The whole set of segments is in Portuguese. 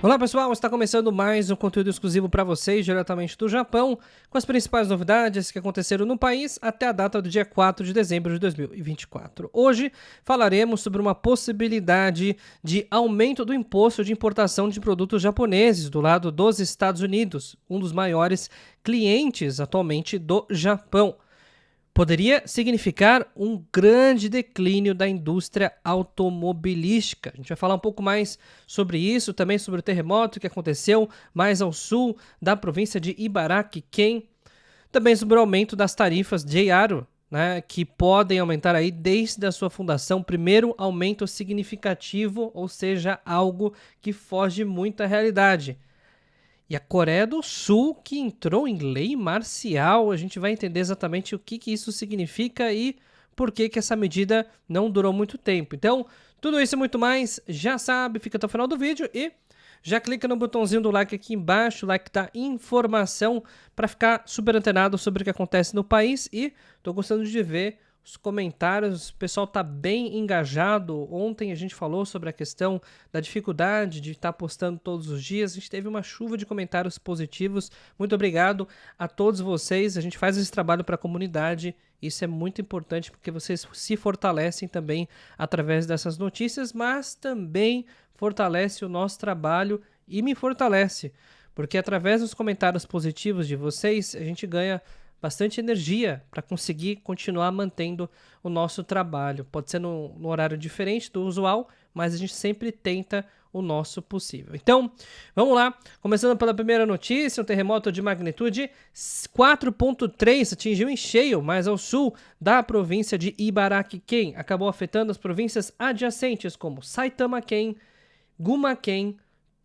Olá pessoal, está começando mais um conteúdo exclusivo para vocês, diretamente do Japão, com as principais novidades que aconteceram no país até a data do dia 4 de dezembro de 2024. Hoje falaremos sobre uma possibilidade de aumento do imposto de importação de produtos japoneses do lado dos Estados Unidos, um dos maiores clientes atualmente do Japão. Poderia significar um grande declínio da indústria automobilística. A gente vai falar um pouco mais sobre isso, também sobre o terremoto que aconteceu mais ao sul da província de Ibaraki-ken, também sobre o aumento das tarifas JR, né, que podem aumentar aí desde a sua fundação, primeiro aumento significativo, ou seja, algo que foge muito à realidade. E a Coreia do Sul, que entrou em lei marcial, a gente vai entender exatamente o que isso significa e por que essa medida não durou muito tempo. Então, tudo isso e muito mais, já sabe, fica até o final do vídeo e já clica no botãozinho do like aqui embaixo, o like da informação, para ficar super antenado sobre o que acontece no país. E tô gostando de ver os comentários, o pessoal tá bem engajado. Ontem a gente falou sobre a questão da dificuldade de estar postando todos os dias. A gente teve uma chuva de comentários positivos. Muito obrigado a todos vocês. A gente faz esse trabalho para a comunidade. Isso é muito importante porque vocês se fortalecem também através dessas notícias, mas também fortalece o nosso trabalho e me fortalece, porque através dos comentários positivos de vocês a gente ganha bastante energia para conseguir continuar mantendo o nosso trabalho. Pode ser no horário diferente do usual, mas a gente sempre tenta o nosso possível. Então, vamos lá. Começando pela primeira notícia, um terremoto de magnitude 4.3 atingiu em cheio mais ao sul da província de Ibaraki-ken. Acabou afetando as províncias adjacentes como Saitama-ken, Guma-ken,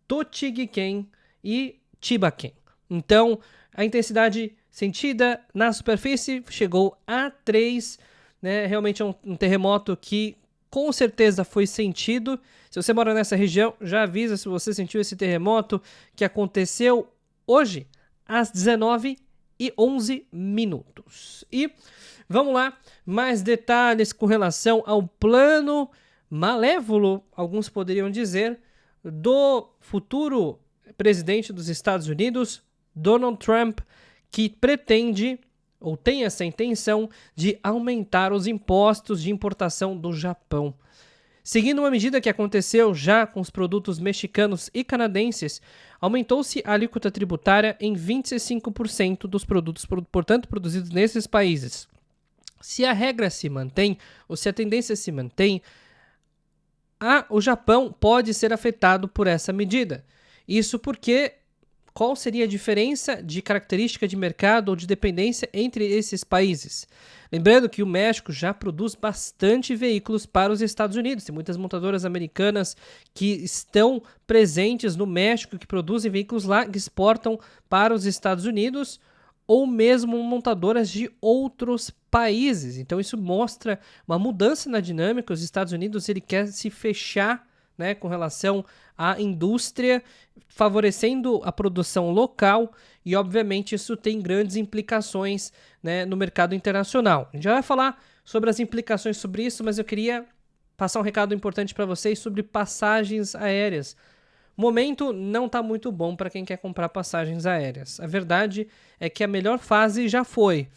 Tochigi-ken e Chiba-ken. Então, a intensidade sentida na superfície chegou a 3, né? Realmente é um terremoto que com certeza foi sentido. Se você mora nessa região, já avisa se você sentiu esse terremoto que aconteceu hoje às 19h11. E vamos lá, mais detalhes com relação ao plano malévolo, alguns poderiam dizer, do futuro presidente dos Estados Unidos, Donald Trump, que pretende ou tem essa intenção de aumentar os impostos de importação do Japão. Seguindo uma medida que aconteceu já com os produtos mexicanos e canadenses, aumentou-se a alíquota tributária em 25% dos produtos, portanto, produzidos nesses países. Se a regra se mantém, ou se a tendência se mantém, o Japão pode ser afetado por essa medida. Isso porque qual seria a diferença de característica de mercado ou de dependência entre esses países? Lembrando que o México já produz bastante veículos para os Estados Unidos. Tem muitas montadoras americanas que estão presentes no México, que produzem veículos lá, que exportam para os Estados Unidos, ou mesmo montadoras de outros países. Então isso mostra uma mudança na dinâmica. Os Estados Unidos ele quer se fechar, né, com relação à indústria, favorecendo a produção local e, obviamente, isso tem grandes implicações, né, no mercado internacional. A gente já vai falar sobre as implicações sobre isso, mas eu queria passar um recado importante para vocês sobre passagens aéreas. O momento não está muito bom para quem quer comprar passagens aéreas. A verdade é que a melhor fase já foi,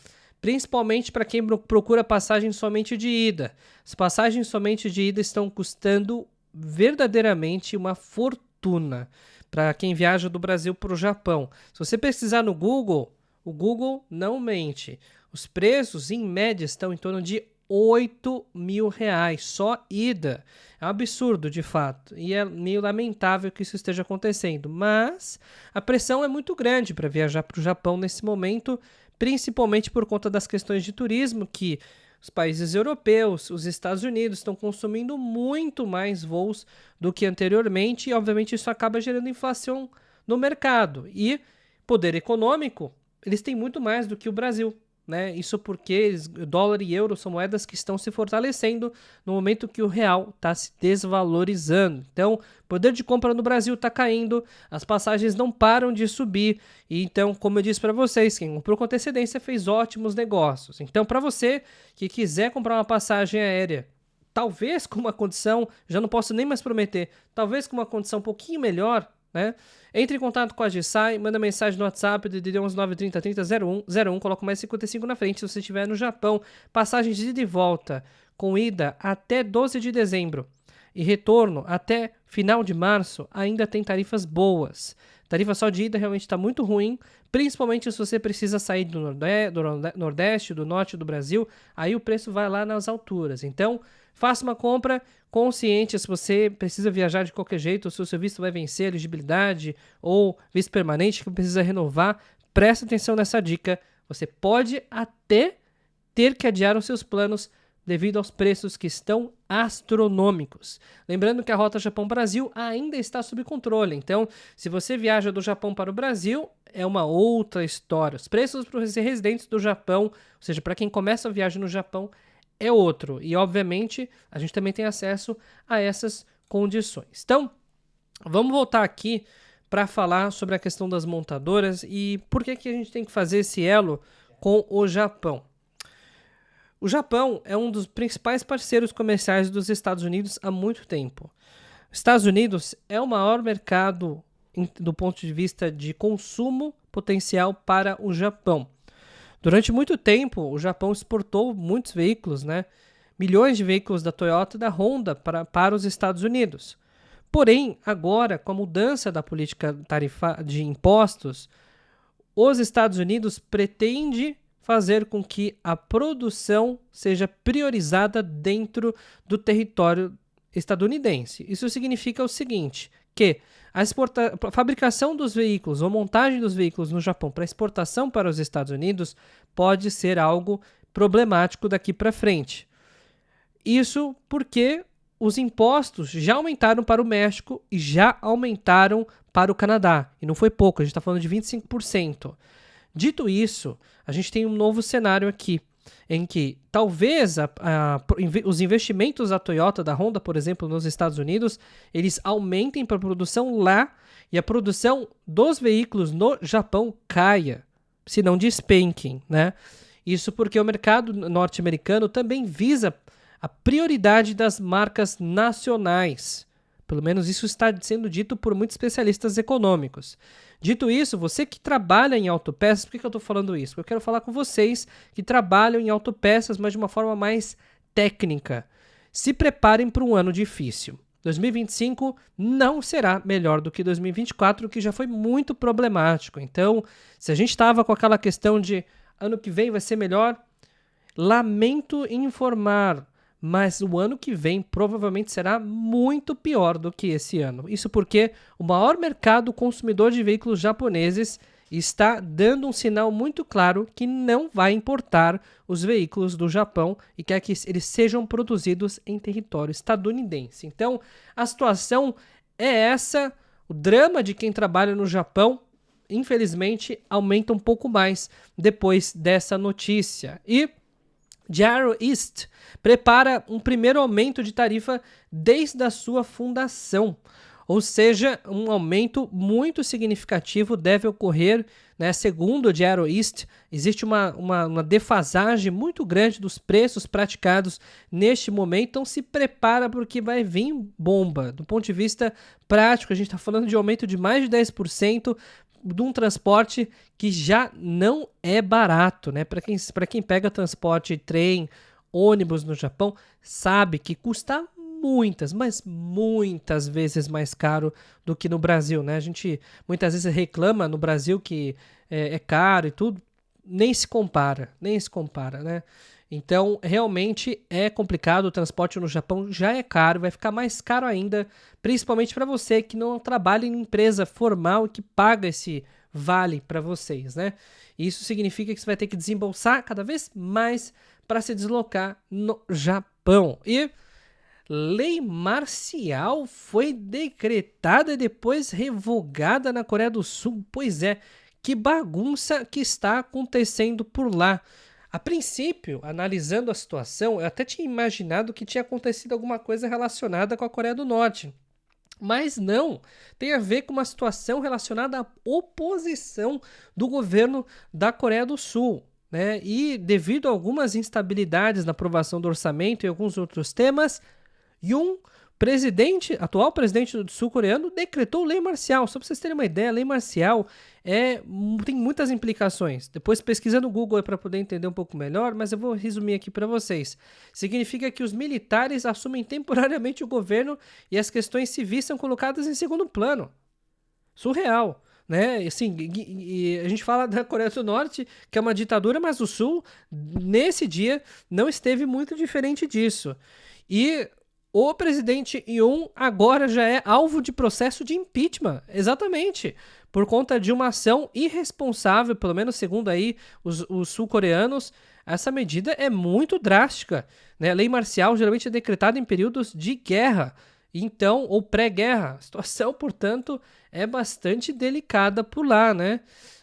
principalmente para quem procura passagem somente de ida. As passagens somente de ida estão custando verdadeiramente uma fortuna para quem viaja do Brasil para o Japão. Se você pesquisar no Google, o Google não mente. Os preços, em média, estão em torno de R$8.000, só ida. É um absurdo, de fato, e é meio lamentável que isso esteja acontecendo, mas a pressão é muito grande para viajar para o Japão nesse momento, principalmente por conta das questões de turismo, que os países europeus, os Estados Unidos estão consumindo muito mais voos do que anteriormente e, obviamente, isso acaba gerando inflação no mercado. E poder econômico, eles têm muito mais do que o Brasil, né? Isso porque dólar e euro são moedas que estão se fortalecendo no momento que o real está se desvalorizando. Então, poder de compra no Brasil está caindo, as passagens não param de subir. E então, como eu disse para vocês, quem comprou com antecedência fez ótimos negócios. Então, para você que quiser comprar uma passagem aérea, talvez com uma condição, já não posso nem mais prometer, talvez com uma condição um pouquinho melhor, né? Entre em contato com a GSai, manda mensagem no WhatsApp, DDD 11 930 30 01, coloca mais 55 na frente se você estiver no Japão. Passagens de ida e volta, com ida até 12 de dezembro e retorno até final de março, ainda tem tarifas boas. Tarifa só de ida realmente está muito ruim, principalmente se você precisa sair do Nordeste, do Norte do Brasil, aí o preço vai lá nas alturas. Então, faça uma compra consciente. Se você precisa viajar de qualquer jeito, se o seu visto vai vencer, elegibilidade ou visto permanente que precisa renovar, presta atenção nessa dica. Você pode até ter que adiar os seus planos devido aos preços que estão astronômicos. Lembrando que a Rota Japão-Brasil ainda está sob controle, então se você viaja do Japão para o Brasil, é uma outra história. Os preços para os residentes do Japão, ou seja, para quem começa a viagem no Japão, é outro. E, obviamente, a gente também tem acesso a essas condições. Então, vamos voltar aqui para falar sobre a questão das montadoras e por que a gente tem que fazer esse elo com o Japão. O Japão é um dos principais parceiros comerciais dos Estados Unidos há muito tempo. Os Estados Unidos é o maior mercado do ponto de vista de consumo potencial para o Japão. Durante muito tempo, o Japão exportou muitos veículos, né? Milhões de veículos da Toyota e da Honda para os Estados Unidos. Porém, agora, com a mudança da política de impostos, os Estados Unidos pretende fazer com que a produção seja priorizada dentro do território estadunidense. Isso significa o seguinte, que a fabricação dos veículos ou montagem dos veículos no Japão para exportação para os Estados Unidos pode ser algo problemático daqui para frente. Isso porque os impostos já aumentaram para o México e já aumentaram para o Canadá. E não foi pouco, a gente está falando de 25%. Dito isso, a gente tem um novo cenário aqui, em que talvez os investimentos da Toyota, da Honda, por exemplo, nos Estados Unidos, eles aumentem para a produção lá e a produção dos veículos no Japão caia, se não despenquem, né? Isso porque o mercado norte-americano também visa a prioridade das marcas nacionais. Pelo menos isso está sendo dito por muitos especialistas econômicos. Dito isso, você que trabalha em autopeças, por que eu estou falando isso? Porque eu quero falar com vocês que trabalham em autopeças, mas de uma forma mais técnica. Se preparem para um ano difícil. 2025 não será melhor do que 2024, que já foi muito problemático. Então, se a gente estava com aquela questão de ano que vem vai ser melhor, lamento informar, mas o ano que vem provavelmente será muito pior do que esse ano. Isso porque o maior mercado consumidor de veículos japoneses está dando um sinal muito claro que não vai importar os veículos do Japão e quer que eles sejam produzidos em território estadunidense. Então, a situação é essa. O drama de quem trabalha no Japão, infelizmente, aumenta um pouco mais depois dessa notícia. E Gyro East prepara um primeiro aumento de tarifa desde a sua fundação, ou seja, um aumento muito significativo deve ocorrer, né? Segundo o Gyro East, existe uma defasagem muito grande dos preços praticados neste momento, então se prepara porque vai vir bomba. Do ponto de vista prático, a gente está falando de aumento de mais de 10%, de um transporte que já não é barato, né? Para quem pega transporte, trem, ônibus no Japão, sabe que custa mas muitas vezes mais caro do que no Brasil, né? A gente muitas vezes reclama no Brasil que é caro e tudo, nem se compara, né? Então, realmente é complicado, o transporte no Japão já é caro, vai ficar mais caro ainda, principalmente para você que não trabalha em empresa formal e que paga esse vale para vocês, né? Isso significa que você vai ter que desembolsar cada vez mais para se deslocar no Japão. E lei marcial foi decretada e depois revogada na Coreia do Sul. Pois é, que bagunça que está acontecendo por lá. A princípio, analisando a situação, eu até tinha imaginado que tinha acontecido alguma coisa relacionada com a Coreia do Norte. Mas não, tem a ver com uma situação relacionada à oposição do governo da Coreia do Sul, né? E devido a algumas instabilidades na aprovação do orçamento e alguns outros temas, Yoon atual presidente sul-coreano decretou lei marcial. Só para vocês terem uma ideia, a lei marcial tem muitas implicações. Depois pesquisa no Google para poder entender um pouco melhor, mas eu vou resumir aqui para vocês. Significa que os militares assumem temporariamente o governo e as questões civis são colocadas em segundo plano. Surreal, né? Assim, e a gente fala da Coreia do Norte, que é uma ditadura, mas o Sul, nesse dia, não esteve muito diferente disso. E o presidente Yoon agora já é alvo de processo de impeachment, exatamente, por conta de uma ação irresponsável, pelo menos segundo aí os sul-coreanos. Essa medida é muito drástica, né? A lei marcial geralmente é decretada em períodos de guerra, então, ou pré-guerra. A situação, portanto, é bastante delicada por lá, né?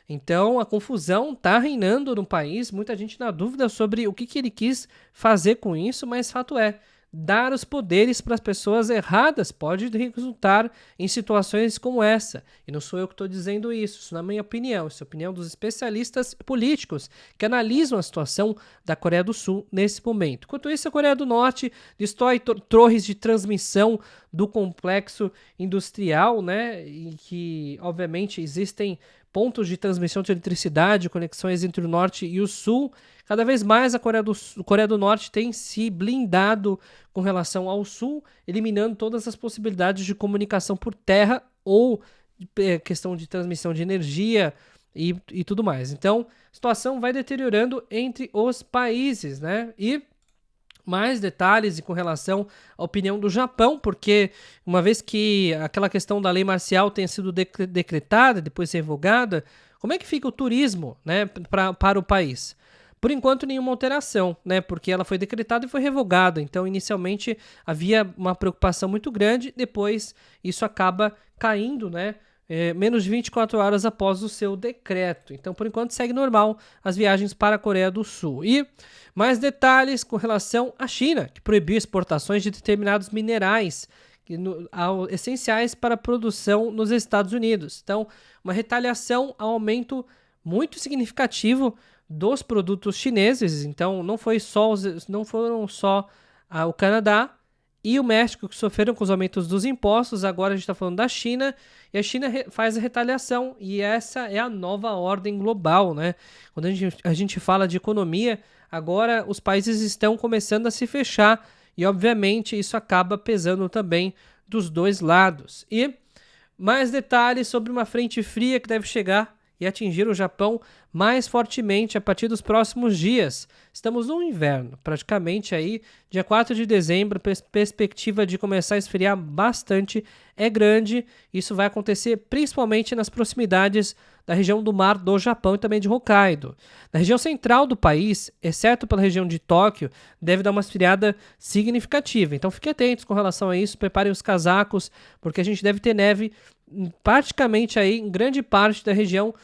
Então, a confusão está reinando no país, muita gente na dúvida sobre o que ele quis fazer com isso, mas fato é, dar os poderes para as pessoas erradas pode resultar em situações como essa. E não sou eu que estou dizendo isso na minha opinião. Isso é a opinião dos especialistas políticos que analisam a situação da Coreia do Sul nesse momento. Enquanto isso, a Coreia do Norte destrói torres de transmissão do complexo industrial, né? E que, obviamente, existem pontos de transmissão de eletricidade, conexões entre o Norte e o Sul. Cada vez mais a Coreia do Norte tem se blindado com relação ao Sul, eliminando todas as possibilidades de comunicação por terra ou questão de transmissão de energia e tudo mais. Então, a situação vai deteriorando entre os países, né? E mais detalhes com relação à opinião do Japão, porque uma vez que aquela questão da lei marcial tenha sido decretada, depois revogada, como é que fica o turismo, né, para o país? Por enquanto, nenhuma alteração, né, porque ela foi decretada e foi revogada. Então, inicialmente, havia uma preocupação muito grande, depois isso acaba caindo, né, menos de 24 horas após o seu decreto. Então, por enquanto, segue normal as viagens para a Coreia do Sul. E mais detalhes com relação à China, que proibiu exportações de determinados minerais essenciais para a produção nos Estados Unidos. Então, uma retaliação ao aumento muito significativo dos produtos chineses. Então, não foram só o Canadá e o México que sofreram com os aumentos dos impostos. Agora a gente está falando da China, e a China faz a retaliação, e essa é a nova ordem global, né? Quando a gente fala de economia, agora os países estão começando a se fechar, e obviamente isso acaba pesando também dos dois lados. E mais detalhes sobre uma frente fria que deve chegar e atingir o Japão mais fortemente a partir dos próximos dias. Estamos no inverno, praticamente aí, dia 4 de dezembro, perspectiva de começar a esfriar bastante é grande. Isso vai acontecer principalmente nas proximidades da região do mar do Japão e também de Hokkaido. Na região central do país, exceto pela região de Tóquio, deve dar uma esfriada significativa. Então fiquem atentos com relação a isso, preparem os casacos, porque a gente deve ter neve praticamente aí em grande parte da região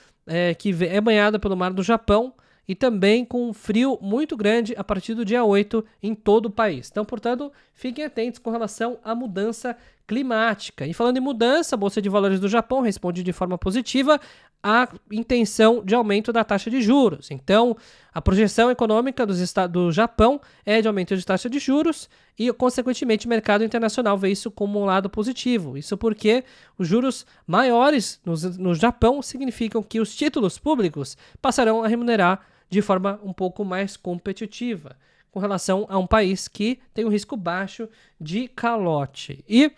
que é banhada pelo mar do Japão, e também com um frio muito grande a partir do dia 8 em todo o país. Então, portanto, fiquem atentos com relação à mudança climática. E falando em mudança, a Bolsa de Valores do Japão responde de forma positiva à intenção de aumento da taxa de juros. Então, a projeção econômica do Japão é de aumento de taxa de juros e, consequentemente, o mercado internacional vê isso como um lado positivo. Isso porque os juros maiores no Japão significam que os títulos públicos passarão a remunerar de forma um pouco mais competitiva, com relação a um país que tem um risco baixo de calote. E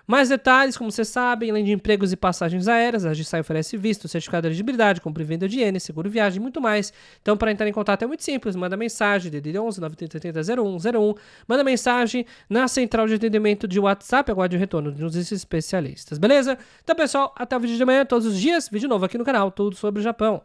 mais detalhes, como vocês sabem, além de empregos e passagens aéreas, a GSI oferece visto, certificado de elegibilidade, compra e venda de ienes, seguro viagem e muito mais. Então, para entrar em contato é muito simples, manda mensagem, DDD 11 930 0101, manda mensagem na central de atendimento de WhatsApp, aguarde o retorno dos especialistas, beleza? Então, pessoal, até o vídeo de amanhã, todos os dias, vídeo novo aqui no canal, tudo sobre o Japão.